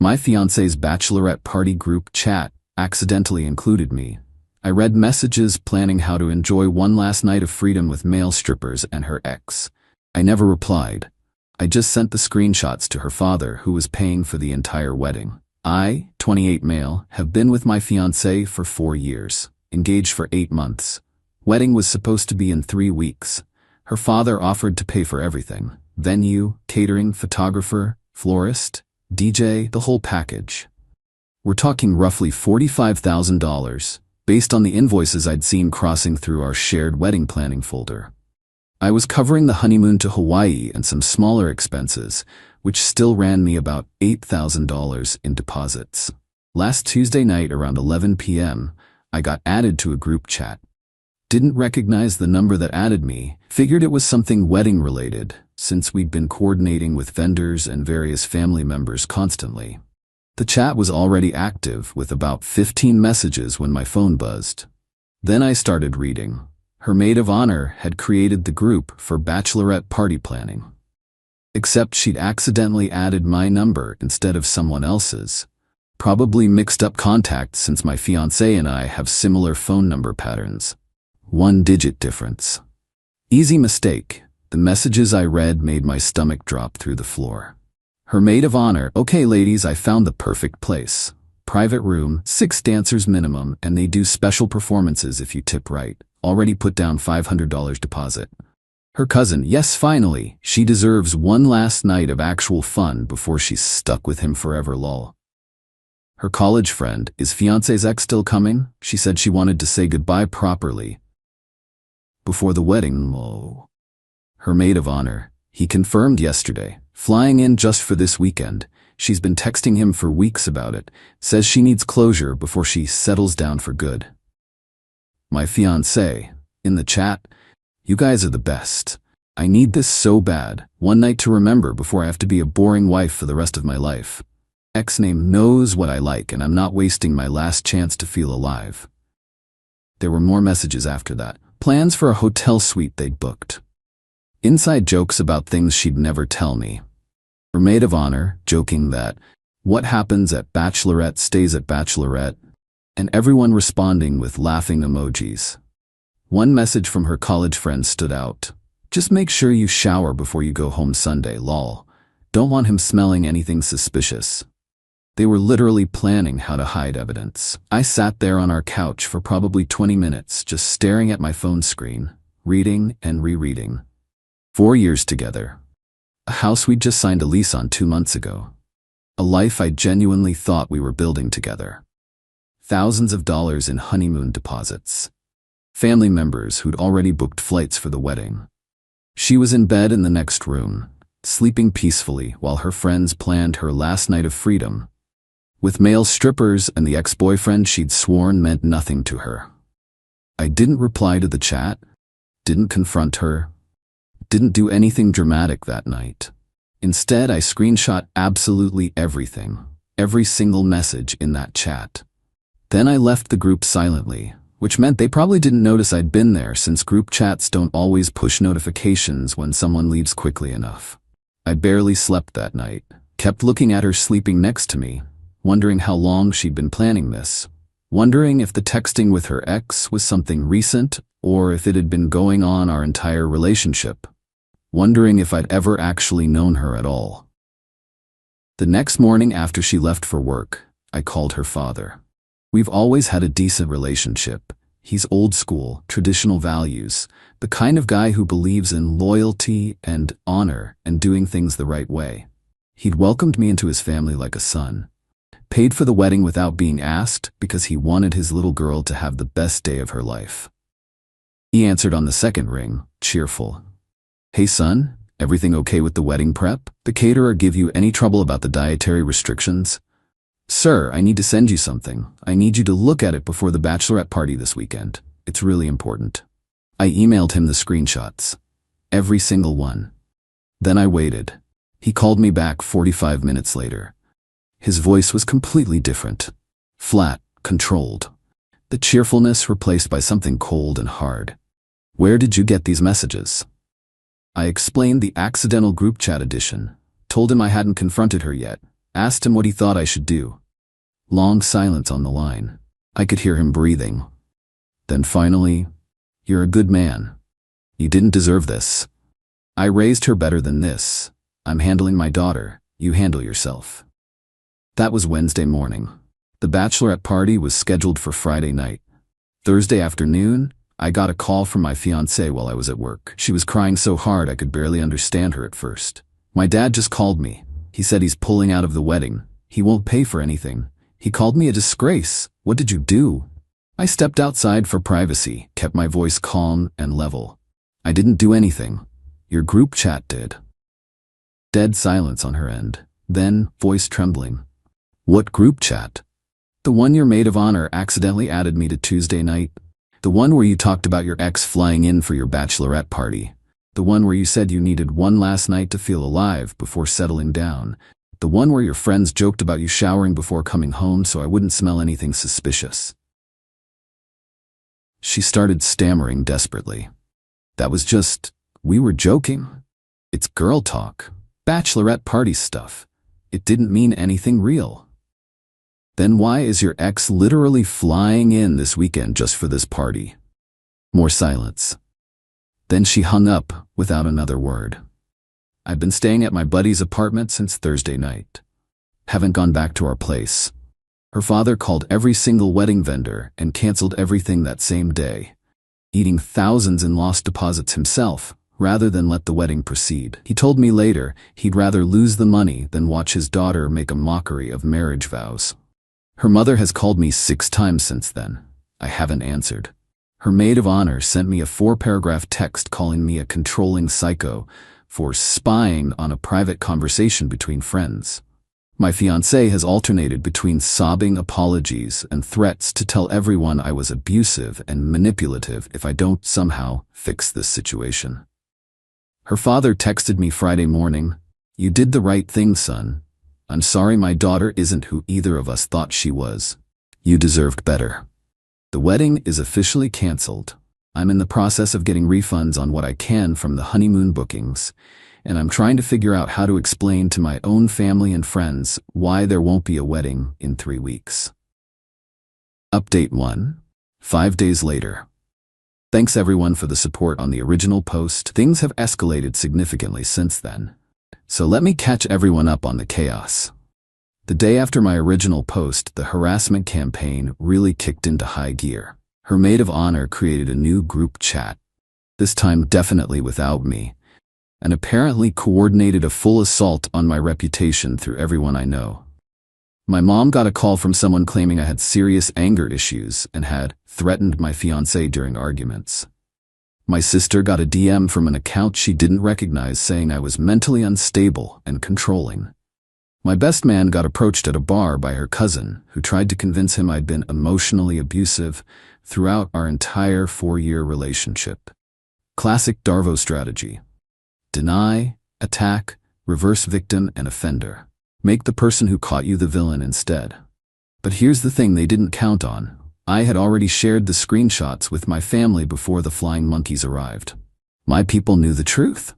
My fiancé's bachelorette party group chat accidentally included me. I read messages planning how to enjoy one last night of freedom with male strippers and her ex. I never replied. I just sent the screenshots to her father, who was paying for the entire wedding. I, 28 male, have been with my fiancé for 4 years, engaged for 8 months. Wedding was supposed to be in 3 weeks. Her father offered to pay for everything: venue, catering, photographer, florist, DJ, the whole package. We're talking roughly $45,000, based on the invoices I'd seen crossing through our shared wedding planning folder. I was covering the honeymoon to Hawaii and some smaller expenses, which still ran me about $8,000 in deposits. Last Tuesday night around 11 p.m., I got added to a group chat. Didn't recognize the number that added me, figured it was something wedding related, since we'd been coordinating with vendors and various family members constantly. The chat was already active with about 15 messages when my phone buzzed. Then I started reading. Her maid of honor had created the group for bachelorette party planning. Except she'd accidentally added my number instead of someone else's. Probably mixed up contacts since my fiancé and I have similar phone number patterns. 1-digit difference. Easy mistake. The messages I read made my stomach drop through the floor. Her maid of honor: "Okay ladies, I found the perfect place. Private room, 6 dancers minimum, and they do special performances if you tip right. Already put down $500 deposit." Her cousin: "Yes, finally, she deserves one last night of actual fun before she's stuck with him forever lol." Her college friend: "Is fiancé's ex still coming? She said she wanted to say goodbye properly before the wedding lol." Her maid of honor: "He confirmed yesterday, flying in just for this weekend. She's been texting him for weeks about it, says she needs closure before she settles down for good." My fiancé, in the chat: "You guys are the best. I need this so bad. One night to remember before I have to be a boring wife for the rest of my life. Ex name knows what I like and I'm not wasting my last chance to feel alive." There were more messages after that. Plans for a hotel suite they'd booked. Inside jokes about things she'd never tell me. Her maid of honor joking that what happens at Bachelorette stays at Bachelorette, and everyone responding with laughing emojis. One message from her college friend stood out: "Just make sure you shower before you go home Sunday, lol. Don't want him smelling anything suspicious." They were literally planning how to hide evidence. I sat there on our couch for probably 20 minutes, just staring at my phone screen, reading and rereading. 4 years together. A house we'd just signed a lease on 2 months ago. A life I genuinely thought we were building together. Thousands of dollars in honeymoon deposits. Family members who'd already booked flights for the wedding. She was in bed in the next room, sleeping peacefully while her friends planned her last night of freedom, with male strippers and the ex-boyfriend she'd sworn meant nothing to her. I didn't reply to the chat, didn't confront her, didn't do anything dramatic that night. Instead, I screenshot absolutely everything, every single message in that chat. Then I left the group silently, which meant they probably didn't notice I'd been there since group chats don't always push notifications when someone leaves quickly enough. I barely slept that night, kept looking at her sleeping next to me, wondering how long she'd been planning this, wondering if the texting with her ex was something recent or if it had been going on our entire relationship, wondering if I'd ever actually known her at all. The next morning after she left for work, I called her father. We've always had a decent relationship. He's old school, traditional values, the kind of guy who believes in loyalty and honor and doing things the right way. He'd welcomed me into his family like a son. Paid for the wedding without being asked because he wanted his little girl to have the best day of her life. He answered on the second ring, cheerful. "Hey son, everything okay with the wedding prep? The caterer give you any trouble about the dietary restrictions?" "Sir, I need to send you something. I need you to look at it before the bachelorette party this weekend. It's really important." I emailed him the screenshots. Every single one. Then I waited. He called me back 45 minutes later. His voice was completely different. Flat, controlled. The cheerfulness replaced by something cold and hard. "Where did you get these messages?" I explained the accidental group chat addition, told him I hadn't confronted her yet, Asked him what he thought I should do. Long silence on the line. I could hear him breathing. Then finally, "You're a good man. You didn't deserve this. I raised her better than this. I'm handling my daughter. You handle yourself." That was Wednesday morning. The bachelorette party was scheduled for Friday night. Thursday afternoon, I got a call from my fiancée while I was at work. She was crying so hard I could barely understand her at first. "My dad just called me. He said he's pulling out of the wedding. He won't pay for anything. He called me a disgrace. What did you do?" I stepped outside for privacy, kept my voice calm and level. "I didn't do anything. Your group chat did." Dead silence on her end. Then, voice trembling. "What group chat?" "The one your maid of honor accidentally added me to Tuesday night. The one where you talked about your ex flying in for your bachelorette party. The one where you said you needed one last night to feel alive before settling down. The one where your friends joked about you showering before coming home so I wouldn't smell anything suspicious." She started stammering desperately. We were joking. It's girl talk. Bachelorette party stuff. It didn't mean anything real." "Then why is your ex literally flying in this weekend just for this party?" More silence. Then she hung up without another word. "I've been staying at my buddy's apartment since Thursday night. Haven't gone back to our place. Her father called every single wedding vendor and canceled everything that same day, eating thousands in lost deposits himself rather than let the wedding proceed. He told me later he'd rather lose the money than watch his daughter make a mockery of marriage vows. Her mother has called me 6 times since then. I haven't answered. Her maid of honor sent me a 4-paragraph text calling me a controlling psycho for spying on a private conversation between friends. My fiancé has alternated between sobbing apologies and threats to tell everyone I was abusive and manipulative if I don't somehow fix this situation. Her father texted me Friday morning, "You did the right thing, son. I'm sorry my daughter isn't who either of us thought she was. You deserved better. The wedding is officially canceled. I'm in the process of getting refunds on what I can from the honeymoon bookings, and I'm trying to figure out how to explain to my own family and friends why there won't be a wedding in 3 weeks." Update 1. 5 days later. Thanks everyone for the support on the original post. Things have escalated significantly since then. So let me catch everyone up on the chaos. The day after my original post, the harassment campaign really kicked into high gear. Her maid of honor created a new group chat, this time definitely without me, and apparently coordinated a full assault on my reputation through everyone I know. My mom got a call from someone claiming I had serious anger issues and had threatened my fiancé during arguments. My sister got a DM from an account she didn't recognize saying I was mentally unstable and controlling. My best man got approached at a bar by her cousin, who tried to convince him I'd been emotionally abusive throughout our entire 4-year relationship. Classic Darvo strategy. Deny, attack, reverse victim and offender. Make the person who caught you the villain instead. But here's the thing they didn't count on. I had already shared the screenshots with my family before the flying monkeys arrived. My people knew the truth.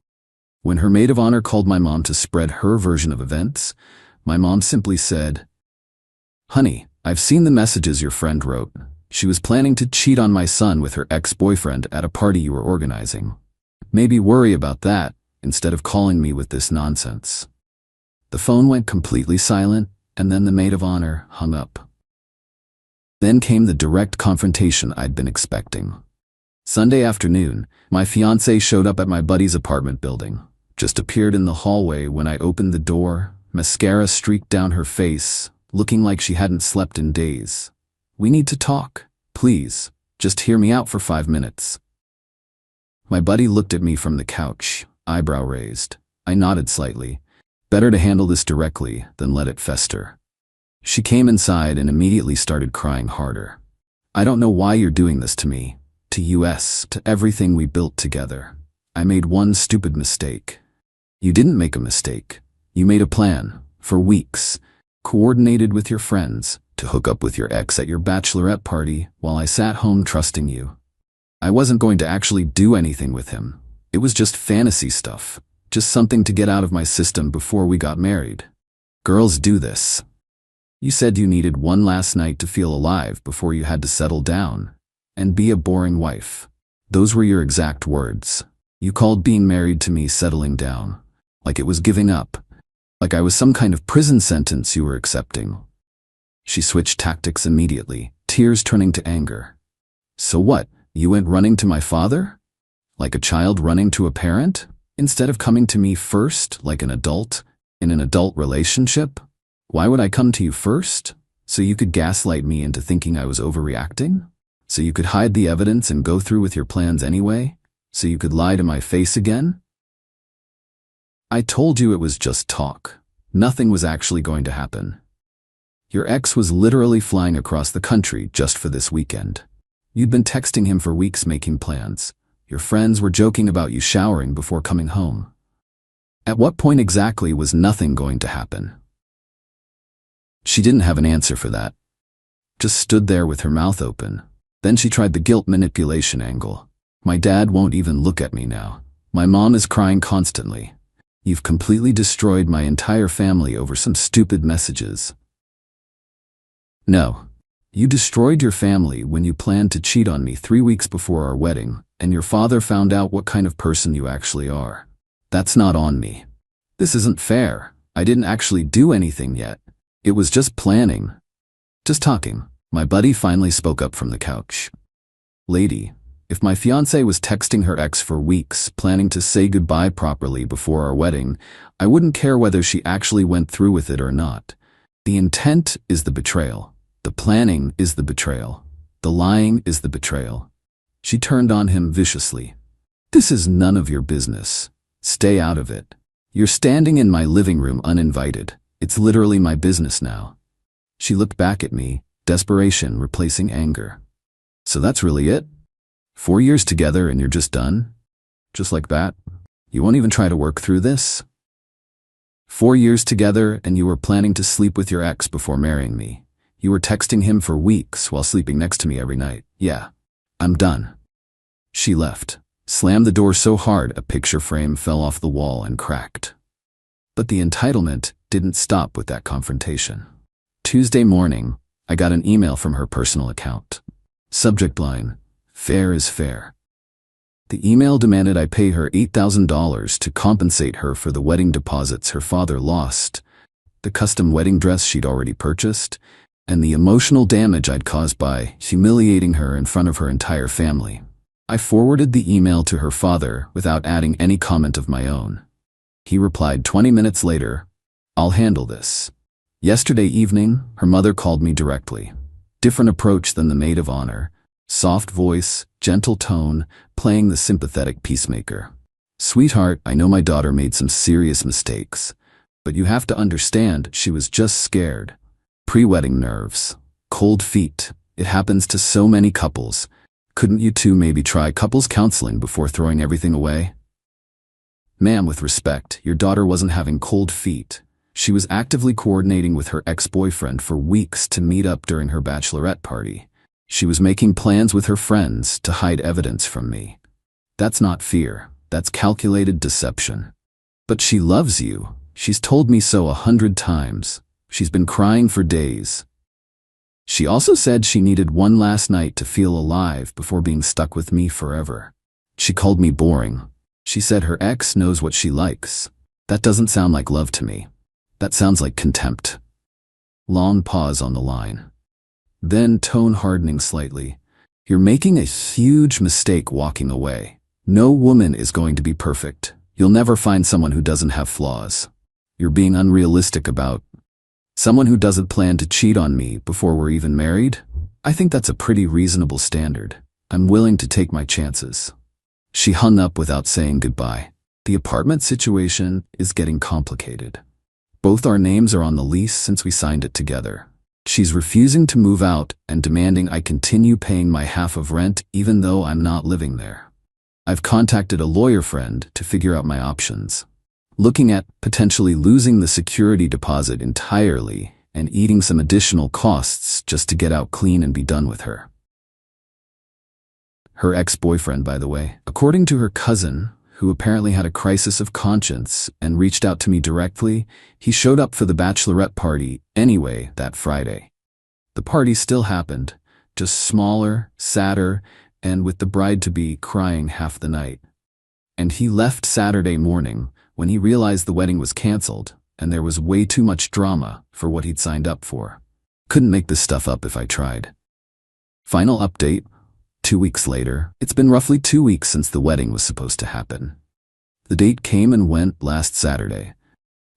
When her maid of honor called my mom to spread her version of events, my mom simply said, "Honey, I've seen the messages your friend wrote. She was planning to cheat on my son with her ex-boyfriend at a party you were organizing. Maybe worry about that instead of calling me with this nonsense." The phone went completely silent, and then the maid of honor hung up. Then came the direct confrontation I'd been expecting. Sunday afternoon, my fiancée showed up at my buddy's apartment building, just appeared in the hallway when I opened the door, mascara streaked down her face, looking like she hadn't slept in days. "We need to talk, please. Just hear me out for 5 minutes." My buddy looked at me from the couch, eyebrow raised. I nodded slightly. Better to handle this directly than let it fester. She came inside and immediately started crying harder. "I don't know why you're doing this to me, to us, to everything we built together. I made one stupid mistake." "You didn't make a mistake. You made a plan, for weeks, coordinated with your friends, to hook up with your ex at your bachelorette party while I sat home trusting you. I wasn't going to actually do anything with him. It was just fantasy stuff. Just something to get out of my system before we got married. Girls do this. You said you needed one last night to feel alive before you had to settle down and be a boring wife. Those were your exact words. You called being married to me settling down, like it was giving up, like I was some kind of prison sentence you were accepting. She switched tactics immediately, tears turning to anger. So what, you went running to my father? Like a child running to a parent? Instead of coming to me first, like an adult, in an adult relationship? Why would I come to you first? So you could gaslight me into thinking I was overreacting? So you could hide the evidence and go through with your plans anyway? So you could lie to my face again? I told you it was just talk. Nothing was actually going to happen. Your ex was literally flying across the country just for this weekend. You'd been texting him for weeks making plans. Your friends were joking about you showering before coming home. At what point exactly was nothing going to happen? She didn't have an answer for that. Just stood there with her mouth open. Then she tried the guilt manipulation angle. My dad won't even look at me now. My mom is crying constantly. You've completely destroyed my entire family over some stupid messages. No. You destroyed your family when you planned to cheat on me 3 weeks before our wedding, and your father found out what kind of person you actually are. That's not on me. This isn't fair. I didn't actually do anything yet. It was just planning. Just talking. My buddy finally spoke up from the couch. Lady, if my fiancée was texting her ex for weeks, planning to say goodbye properly before our wedding, I wouldn't care whether she actually went through with it or not. The intent is the betrayal. The planning is the betrayal. The lying is the betrayal. She turned on him viciously. This is none of your business. Stay out of it. You're standing in my living room uninvited. It's literally my business now. She looked back at me, desperation replacing anger. So that's really it? 4 years together and you're just done? Just like that? You won't even try to work through this? 4 years together and you were planning to sleep with your ex before marrying me. You were texting him for weeks while sleeping next to me every night. Yeah, I'm done. She left, slammed the door so hard a picture frame fell off the wall and cracked. But the entitlement didn't stop with that confrontation. Tuesday morning, I got an email from her personal account. Subject line, fair is fair. The email demanded I pay her $8,000 to compensate her for the wedding deposits her father lost, the custom wedding dress she'd already purchased, and the emotional damage I'd caused by humiliating her in front of her entire family. I forwarded the email to her father without adding any comment of my own. He replied 20 minutes later, I'll handle this. Yesterday evening, her mother called me directly. Different approach than the maid of honor. Soft voice, gentle tone, playing the sympathetic peacemaker. Sweetheart, I know my daughter made some serious mistakes, but you have to understand she was just scared. Pre-wedding nerves. Cold feet. It happens to so many couples. Couldn't you two maybe try couples counseling before throwing everything away? Ma'am, with respect, your daughter wasn't having cold feet. She was actively coordinating with her ex-boyfriend for weeks to meet up during her bachelorette party. She was making plans with her friends to hide evidence from me. That's not fear. That's calculated deception. But she loves you. She's told me so 100 times. She's been crying for days. She also said she needed one last night to feel alive before being stuck with me forever. She called me boring. She said her ex knows what she likes. That doesn't sound like love to me. That sounds like contempt. Long pause on the line. Then tone hardening slightly. You're making a huge mistake walking away. No woman is going to be perfect. You'll never find someone who doesn't have flaws. You're being unrealistic about someone who doesn't plan to cheat on me before we're even married. I think that's a pretty reasonable standard. I'm willing to take my chances. She hung up without saying goodbye. The apartment situation is getting complicated. Both our names are on the lease since we signed it together. She's refusing to move out and demanding I continue paying my half of rent even though I'm not living there. I've contacted a lawyer friend to figure out my options. Looking at potentially losing the security deposit entirely and eating some additional costs just to get out clean and be done with her. Her ex-boyfriend, by the way, according to her cousin, who apparently had a crisis of conscience and reached out to me directly, he showed up for the bachelorette party anyway that Friday. The party still happened, just smaller, sadder, and with the bride-to-be crying half the night. And he left Saturday morning when he realized the wedding was canceled and there was way too much drama for what he'd signed up for. Couldn't make this stuff up if I tried. Final update, 2 weeks later. It's been roughly 2 weeks since the wedding was supposed to happen. The date came and went last Saturday.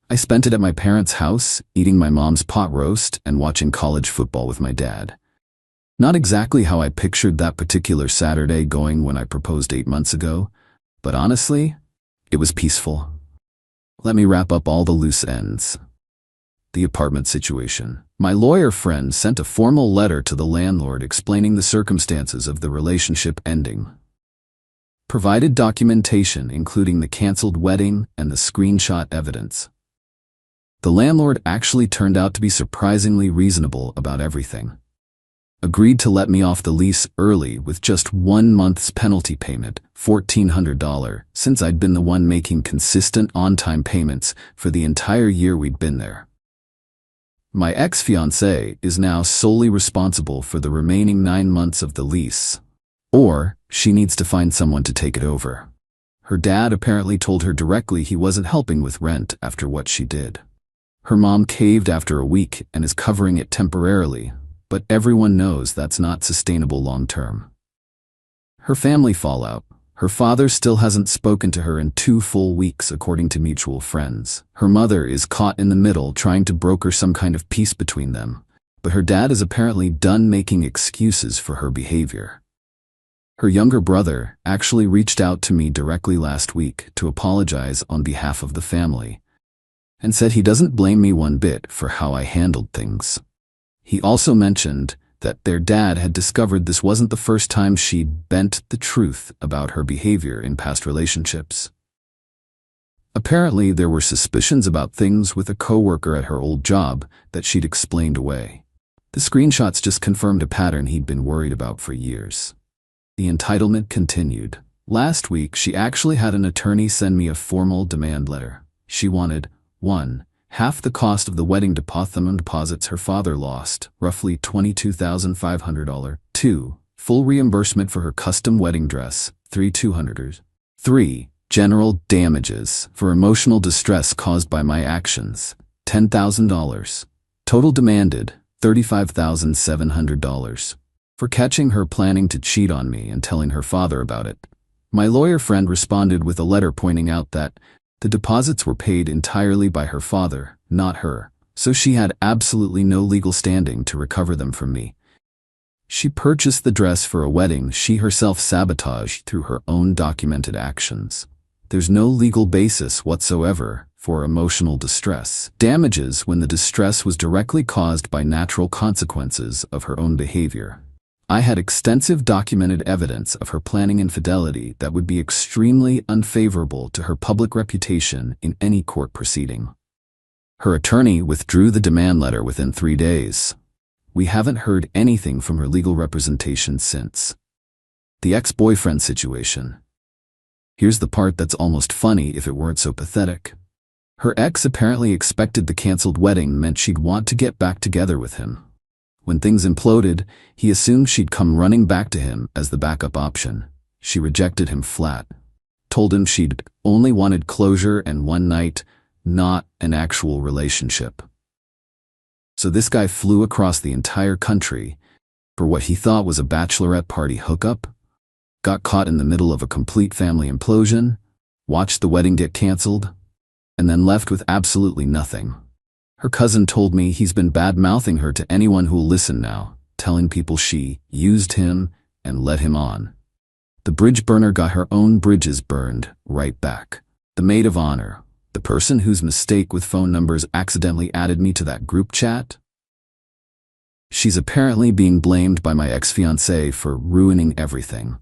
I spent it at my parents' house, eating my mom's pot roast and watching college football with my dad. Not exactly how I pictured that particular Saturday going when I proposed 8 months ago, but honestly, it was peaceful. Let me wrap up all the loose ends. The apartment situation. My lawyer friend sent a formal letter to the landlord explaining the circumstances of the relationship ending. Provided documentation including the canceled wedding and the screenshot evidence. The landlord actually turned out to be surprisingly reasonable about everything. Agreed to let me off the lease early with just 1 month's penalty payment, $1,400, since I'd been the one making consistent on-time payments for the entire year we'd been there. My ex-fiancée is now solely responsible for the remaining 9 months of the lease, or she needs to find someone to take it over. Her dad apparently told her directly he wasn't helping with rent after what she did. Her mom caved after a week and is covering it temporarily, but everyone knows that's not sustainable long-term. Her family fallout. Her father still hasn't spoken to her in 2 full weeks according to mutual friends. Her mother is caught in the middle trying to broker some kind of peace between them, but her dad is apparently done making excuses for her behavior. Her younger brother actually reached out to me directly last week to apologize on behalf of the family, and said he doesn't blame me one bit for how I handled things. He also mentioned that their dad had discovered this wasn't the first time she'd bent the truth about her behavior in past relationships. Apparently, there were suspicions about things with a coworker at her old job that she'd explained away. The screenshots just confirmed a pattern he'd been worried about for years. The entitlement continued. Last week, she actually had an attorney send me a formal demand letter. She wanted 1. Half the cost of the wedding deposits her father lost, roughly $22,500. 2. Full reimbursement for her custom wedding dress, $3,200. 3. General damages for emotional distress caused by my actions, $10,000. Total demanded, $35,700. For catching her planning to cheat on me and telling her father about it. My lawyer friend responded with a letter pointing out that the deposits were paid entirely by her father, not her, so she had absolutely no legal standing to recover them from me. She purchased the dress for a wedding she herself sabotaged through her own documented actions. There's no legal basis whatsoever for emotional distress. Damages when the distress was directly caused by natural consequences of her own behavior. I had extensive documented evidence of her planning infidelity that would be extremely unfavorable to her public reputation in any court proceeding. Her attorney withdrew the demand letter within 3 days. We haven't heard anything from her legal representation since. The ex-boyfriend situation. Here's the part that's almost funny if it weren't so pathetic. Her ex apparently expected the canceled wedding meant she'd want to get back together with him. When things imploded, he assumed she'd come running back to him as the backup option. She rejected him flat. Told him she'd only wanted closure and one night, not an actual relationship. So this guy flew across the entire country for what he thought was a bachelorette party hookup, got caught in the middle of a complete family implosion, watched the wedding get canceled, and then left with absolutely nothing. Her cousin told me he's been bad-mouthing her to anyone who'll listen now, telling people she used him and led him on. The bridge burner got her own bridges burned right back. The maid of honor, the person whose mistake with phone numbers accidentally added me to that group chat. She's apparently being blamed by my ex-fiancé for ruining everything.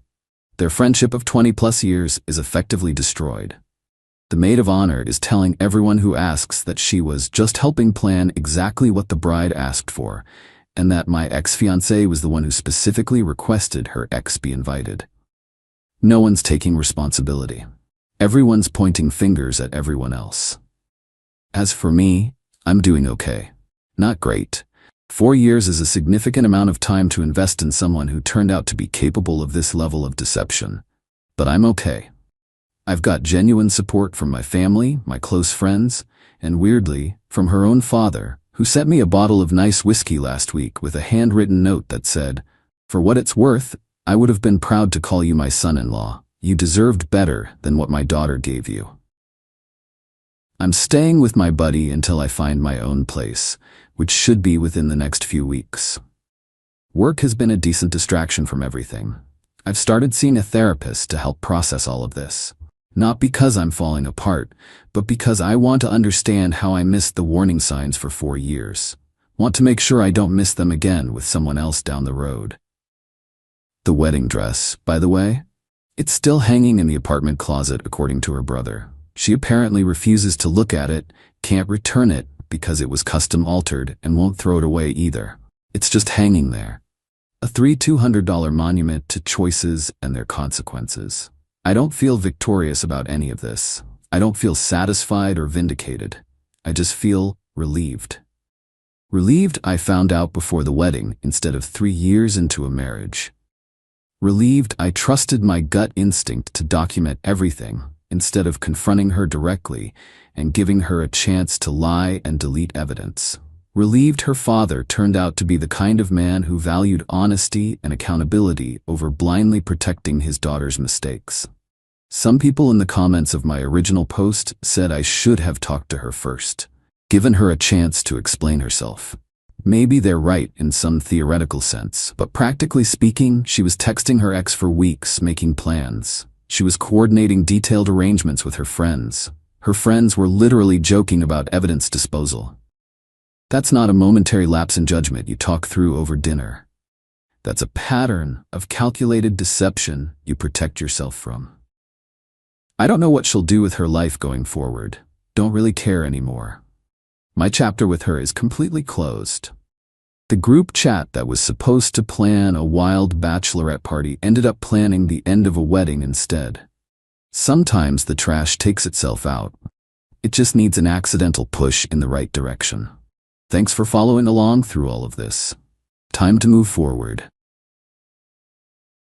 Their friendship of 20+ years is effectively destroyed. The maid of honor is telling everyone who asks that she was just helping plan exactly what the bride asked for, and that my ex-fiancé was the one who specifically requested her ex be invited. No one's taking responsibility. Everyone's pointing fingers at everyone else. As for me, I'm doing okay. Not great. 4 years is a significant amount of time to invest in someone who turned out to be capable of this level of deception. But I'm okay. I've got genuine support from my family, my close friends, and weirdly, from her own father, who sent me a bottle of nice whiskey last week with a handwritten note that said, "For what it's worth, I would have been proud to call you my son-in-law. You deserved better than what my daughter gave you." I'm staying with my buddy until I find my own place, which should be within the next few weeks. Work has been a decent distraction from everything. I've started seeing a therapist to help process all of this. Not because I'm falling apart, but because I want to understand how I missed the warning signs for 4 years. Want to make sure I don't miss them again with someone else down the road. The wedding dress, by the way, it's still hanging in the apartment closet according to her brother. She apparently refuses to look at it, can't return it because it was custom altered, and won't throw it away either. It's just hanging there. A $200 monument to choices and their consequences. I don't feel victorious about any of this. I don't feel satisfied or vindicated. I just feel relieved. Relieved I found out before the wedding instead of 3 years into a marriage. Relieved I trusted my gut instinct to document everything instead of confronting her directly and giving her a chance to lie and delete evidence. Relieved her father turned out to be the kind of man who valued honesty and accountability over blindly protecting his daughter's mistakes. Some people in the comments of my original post said I should have talked to her first, given her a chance to explain herself. Maybe they're right in some theoretical sense, but practically speaking, she was texting her ex for weeks, making plans. She was coordinating detailed arrangements with her friends. Her friends were literally joking about evidence disposal. That's not a momentary lapse in judgment you talk through over dinner. That's a pattern of calculated deception you protect yourself from. I don't know what she'll do with her life going forward. Don't really care anymore. My chapter with her is completely closed. The group chat that was supposed to plan a wild bachelorette party ended up planning the end of a wedding instead. Sometimes the trash takes itself out. It just needs an accidental push in the right direction. Thanks for following along through all of this. Time to move forward.